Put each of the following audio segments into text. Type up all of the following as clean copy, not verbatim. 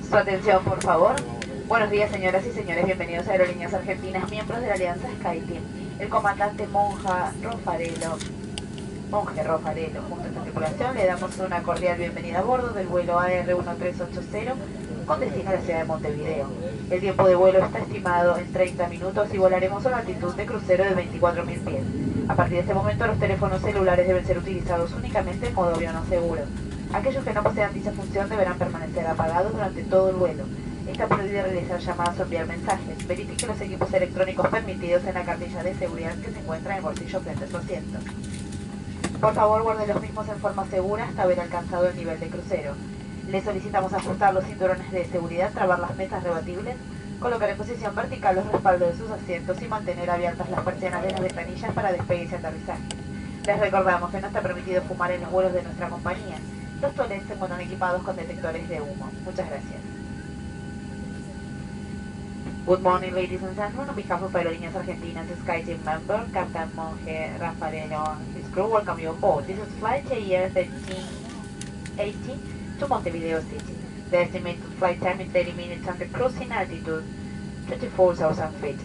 Su atención, por favor. Buenos días, señoras y señores. Bienvenidos a Aerolíneas Argentinas, miembros de la Alianza SkyTeam. El comandante Monje Rofarelo, junto a esta tripulación, le damos una cordial bienvenida a bordo del vuelo AR1380 con destino a la ciudad de Montevideo. El tiempo de vuelo está estimado en 30 minutos y volaremos a una altitud de crucero de 24.000 pies. A partir de este momento, los teléfonos celulares deben ser utilizados únicamente en modo avión no seguro. Aquellos que no posean dicha función deberán permanecer apagados durante todo el vuelo. Está prohibido realizar llamadas o enviar mensajes. Verifique los equipos electrónicos permitidos en la cartilla de seguridad que se encuentra en el bolsillo frente a su asiento. Por favor, guarde los mismos en forma segura hasta haber alcanzado el nivel de crucero. Le solicitamos ajustar los cinturones de seguridad, trabar las mesas rebatibles, colocar en posición vertical los respaldos de sus asientos y mantener abiertas las persianas de las ventanillas para despegue y aterrizaje. Les recordamos que no está permitido fumar en los vuelos de nuestra compañía. Los toilettes se encuentran equipados con detectores de humo. Muchas gracias. Good morning, ladies and gentlemen. On behalf of Aerolíneas Argentinas SkyTeam member, Captain Monje Rafarelo and his crew, welcome you aboard. This is flight AER 1380 to Montevideo City. The estimated flight time is 30 minutes and the cruising altitude 24,000 feet.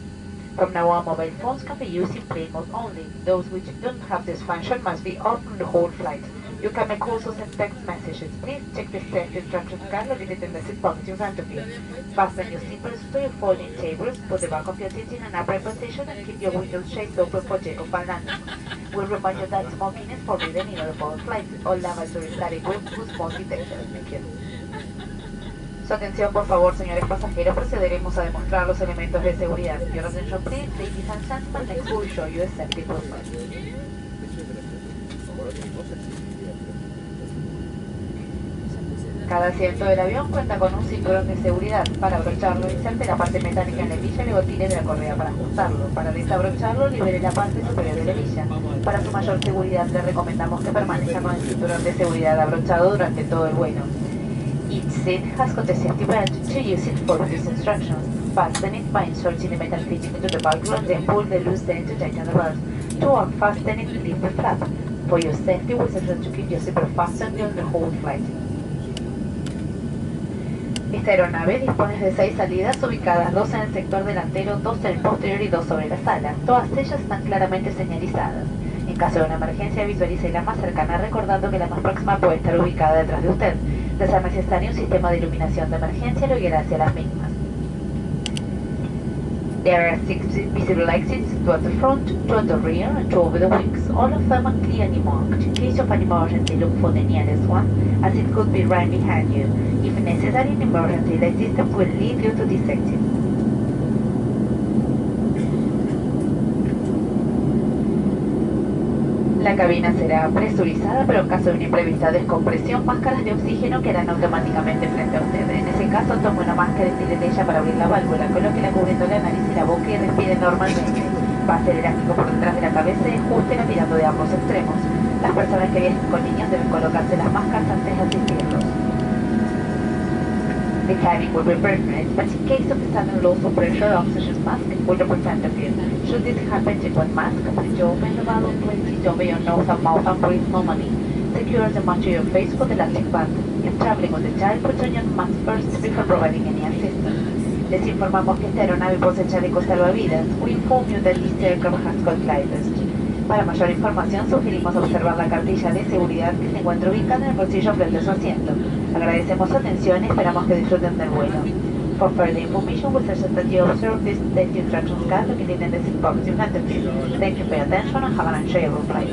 From now on, mobile phones can be used in plane mode only. Those which don't have this function must be off the whole flight. You can make calls and text messages. Please check the safety instructions card located in the seat pocket in front of you. Fasten your seatbelts to your folding tables, put the back of your seat in an upright position, and keep your windows shades open for check-off and landing. We'll remind you that smoking is forbidden in all of our flights. All lavatories are equipped with smoke detectors. Thank you. Su atención, por favor, señores pasajeros. Procederemos a demostrar los elementos de seguridad. Your attention, please, ladies and gentlemen. Next we'll show you a safety profile. Cada asiento del avión cuenta con un cinturón de seguridad. Para abrocharlo, inserte la parte metálica en la hebilla y luego tire de la correa para ajustarlo. Para desabrocharlo, libere la parte superior de la hebilla. Para su mayor seguridad, le recomendamos que permanezca con el cinturón de seguridad abrochado durante todo el vuelo. Each seat has got a safety belt. To use it, follow these instructions. Fasten it by inserting the metal fitting into the buckle and then pull the loose end to tighten the belt. To unfasten it, lift the flap. For your safety, we suggest to keep your zipper fastened during the whole flight. Esta aeronave dispone de 6 salidas ubicadas, 2 en el sector delantero, 2 en el posterior y 2 sobre las alas. Todas ellas están claramente señalizadas. En caso de una emergencia, visualice la más cercana, recordando que la más próxima puede estar ubicada detrás de usted. De ser necesario, un sistema de iluminación de emergencia lo guiará hacia las mismas. There are 6 visible exits, 2 at the front, 2 at the rear, and 2 over the wings. All of them are clearly marked. In case of an emergency, look for the nearest one, as it could be right behind you. If necessary, an emergency light system will lead you to this exit. La cabina será presurizada, pero en caso de una imprevista descompresión, máscaras de oxígeno quedarán automáticamente frente a usted. En ese caso, tome una máscara y tire de ella para abrir la válvula, colóquela cubriendo la nariz y la boca y respire normalmente. Pase el elástico por detrás de la cabeza y ajústela tirando de ambos extremos. Las personas que viajen con niños deben colocarse las máscaras antes de asistirlos. The cabin will be perfect, but in case of a sudden loss of pressure, oxygen mask will represent of you. Should this happen, take one mask, please open the balloon, place it over your nose and mouth and breathe normally. Secure the mask to your face with elastic band. If traveling with a child, put on your mask first before providing any assistance. Les informamos que esta aeronave posee chalecos salvavidas. We inform you that this aircraft has got life vest. Para mayor información, sugerimos observar la cartilla de seguridad que se encuentra ubicada en el bolsillo frente a su asiento. Agradecemos su atención y esperamos que disfruten del vuelo. For further information, we suggest that you observe this safety instructions card located in the seat pocket in front of you. Thank you for your attention and have an enjoyable flight.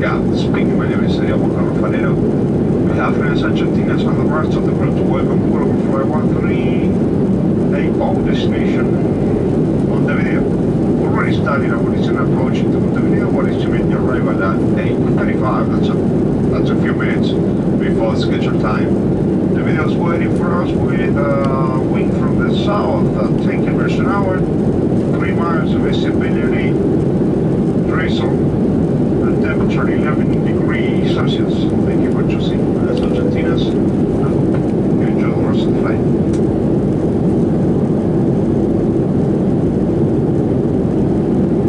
Yeah, speaking, my name is Diego Carrofanero. We have friends Argentinas on the rest of the route to welcome Global Flight 1380 destination Montevideo. Already starting our descent approaching to Montevideo. What is to mean the arrival at 8:35? That's a few minutes before scheduled time. The video is waiting for us with wind from the south at 10 km an hour, 3 miles of visibility, drizzle, and temperature 11 degrees Celsius. Thank you for choosing as Argentinas. I hope you enjoy the rest of the flight.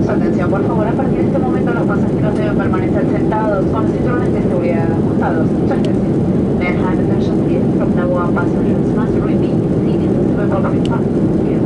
Su atención, por favor, a partir de este momento los pasajeros deben permanecer sentados con los cinturones de seguridad ajustados. Muchas gracias. May I have attention please? From now on, passengers must remain seated in the appropriate part. Thank you.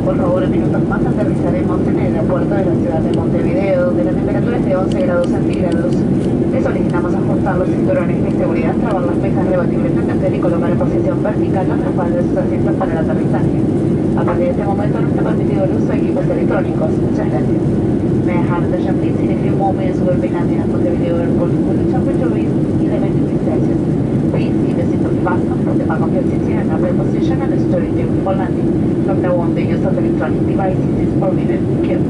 Por favor, en minutos más aterrizaremos en el aeropuerto de la ciudad de Montevideo, donde la temperatura es de 11 grados centígrados. Les solicitamos ajustar los cinturones de seguridad, trabar las pesas rebatiblemente y colocar en posición vertical los respaldos de sus asientos para el aterrizaje. A partir de este momento no está permitido el uso de equipos electrónicos. Muchas gracias. May I have attention please? In a few moments we will be landing at Montevideo Airport with the temperature is 11 degrees Celsius. Please keep the seatbelt fastened from the back of your seat in an upright position and store it before landing. From now on, the use of electronic devices is forbidden. Thank you.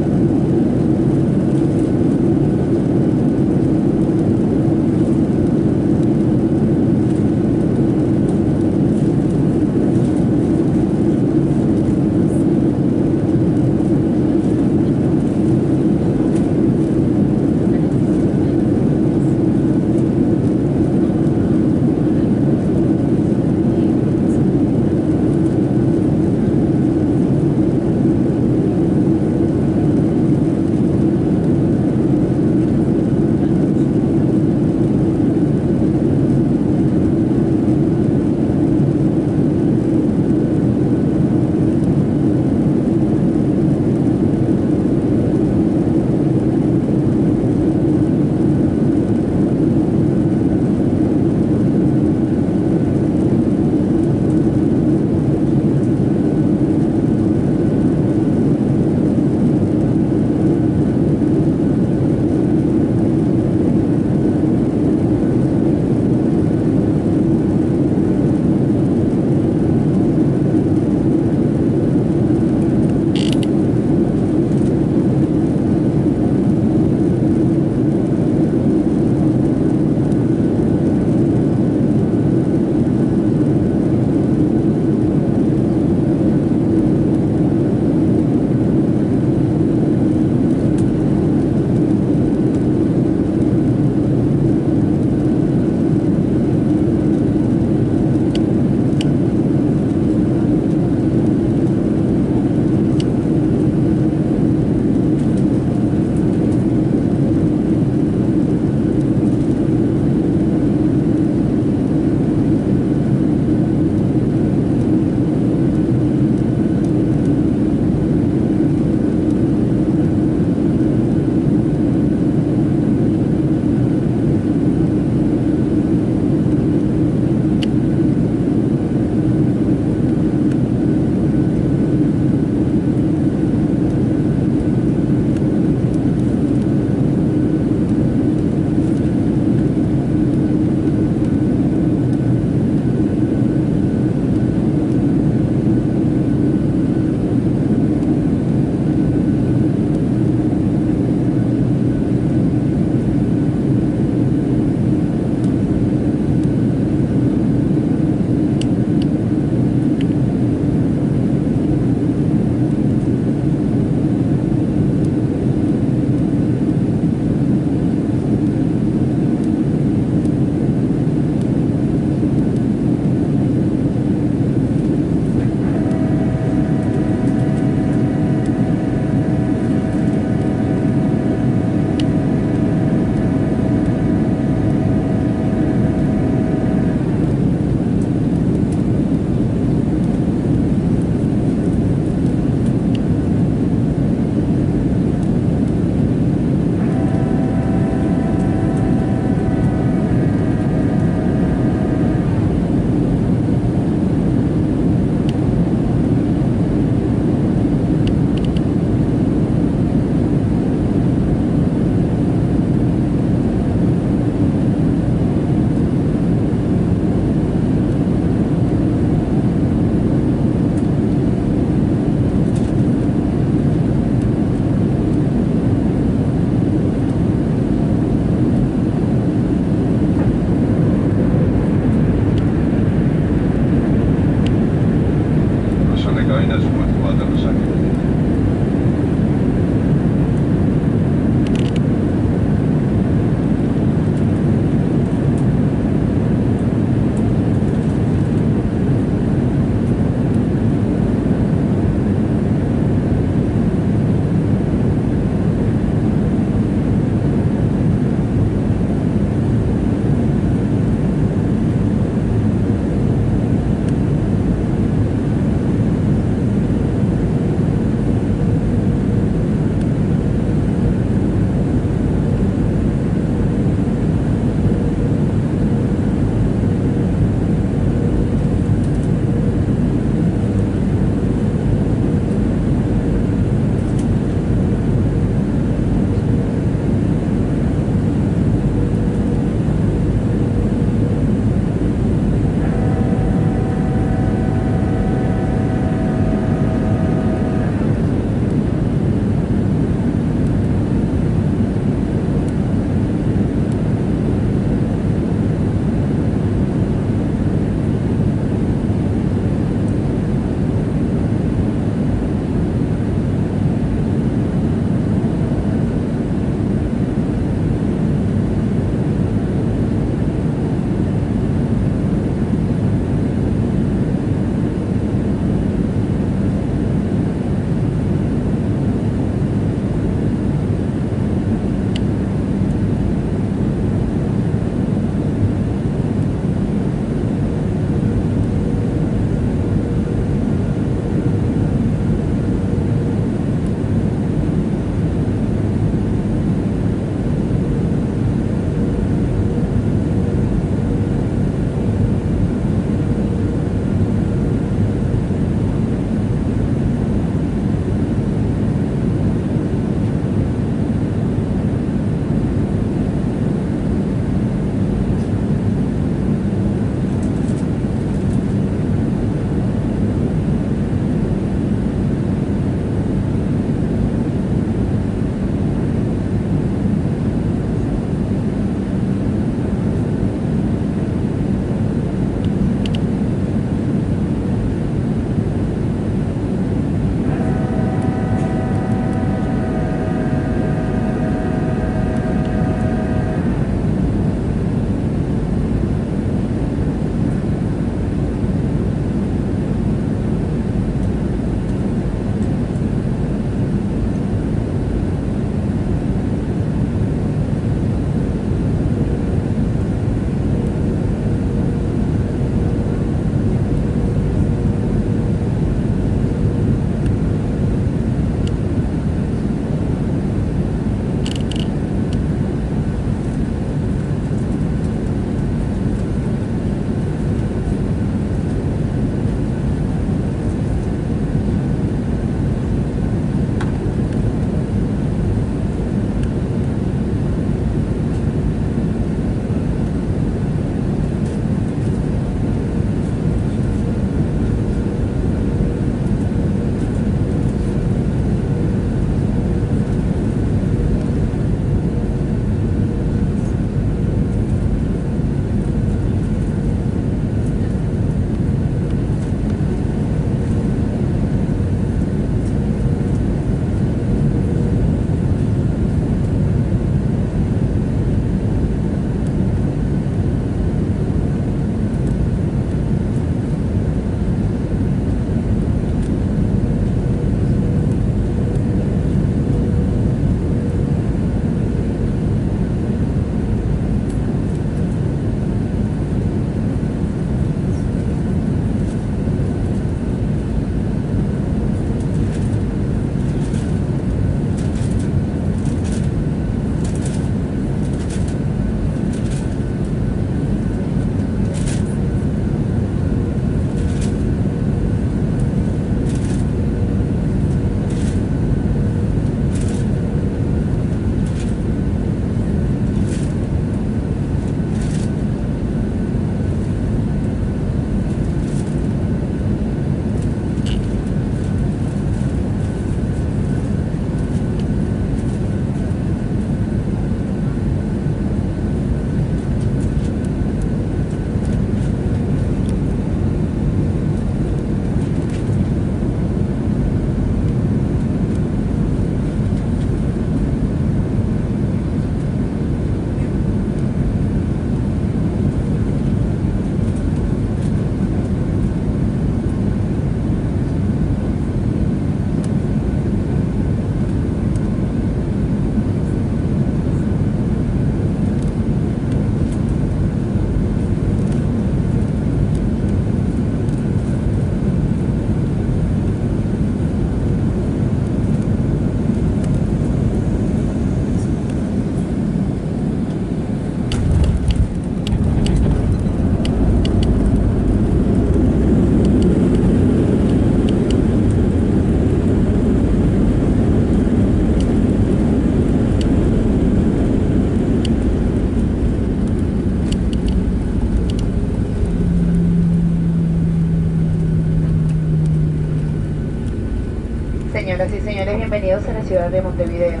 señores, bienvenidos a la ciudad de Montevideo.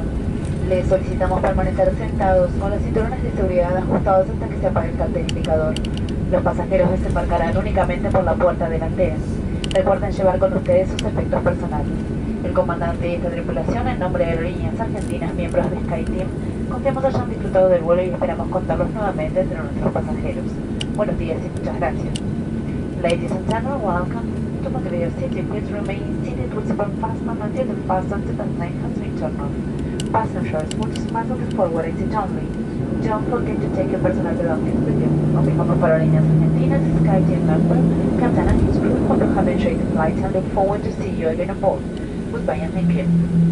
Les solicitamos permanecer sentados con los cinturones de seguridad ajustados hasta que se apague el cartel indicador. Los pasajeros desembarcarán únicamente por la puerta delantera. Recuerden llevar con ustedes sus efectos personales. El comandante y esta tripulación, en nombre de Aerolíneas Argentinas, miembros de SkyTeam, confiamos hayan disfrutado del vuelo y esperamos contarlos nuevamente entre nuestros pasajeros. Buenos días y muchas gracias. Ladies and gentlemen, welcome to Montevideo City. Please remain seated with seatbelt fastened until the fasten seatbelt sign has been turned off. Passengers will dismiss the forward exit only. Don't forget to take your personal belongings with you. On behalf of Aerolíneas Argentinas, SkyTeam member, Captain and his crew hope you have enjoyed the flight and look forward to see you again aboard. Goodbye and thank you.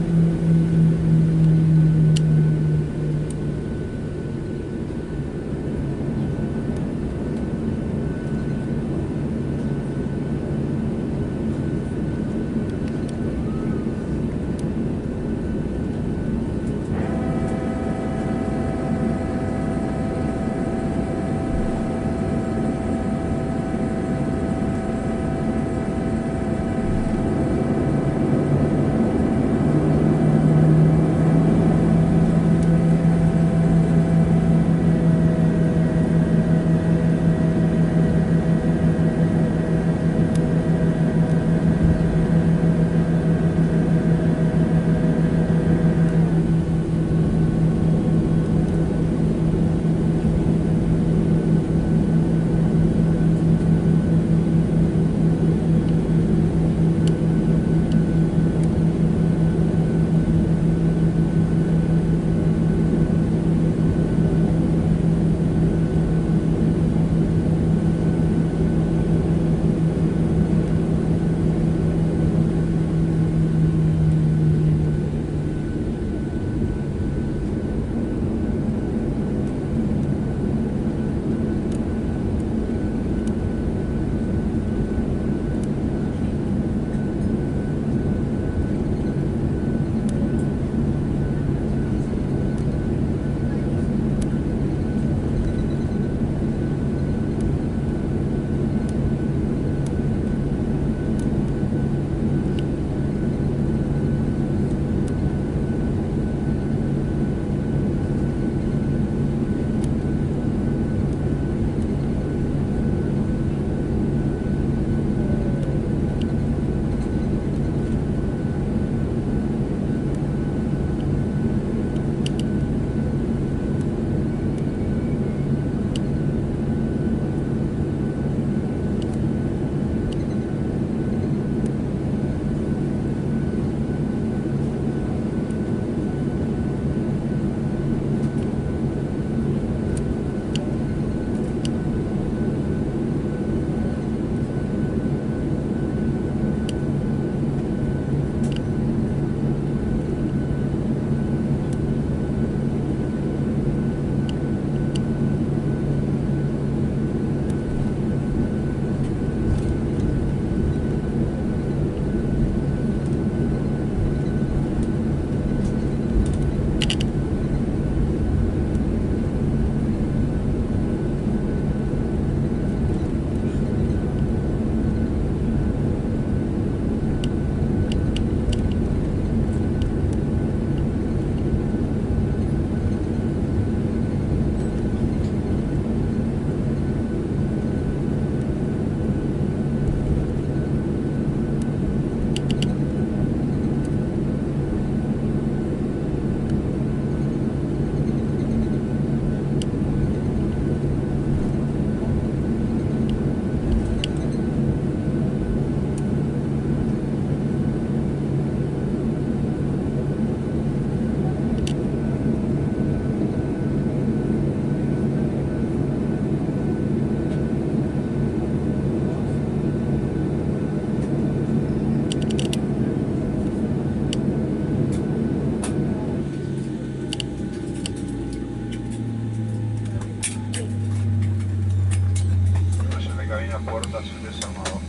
Cabina puertas desarmado.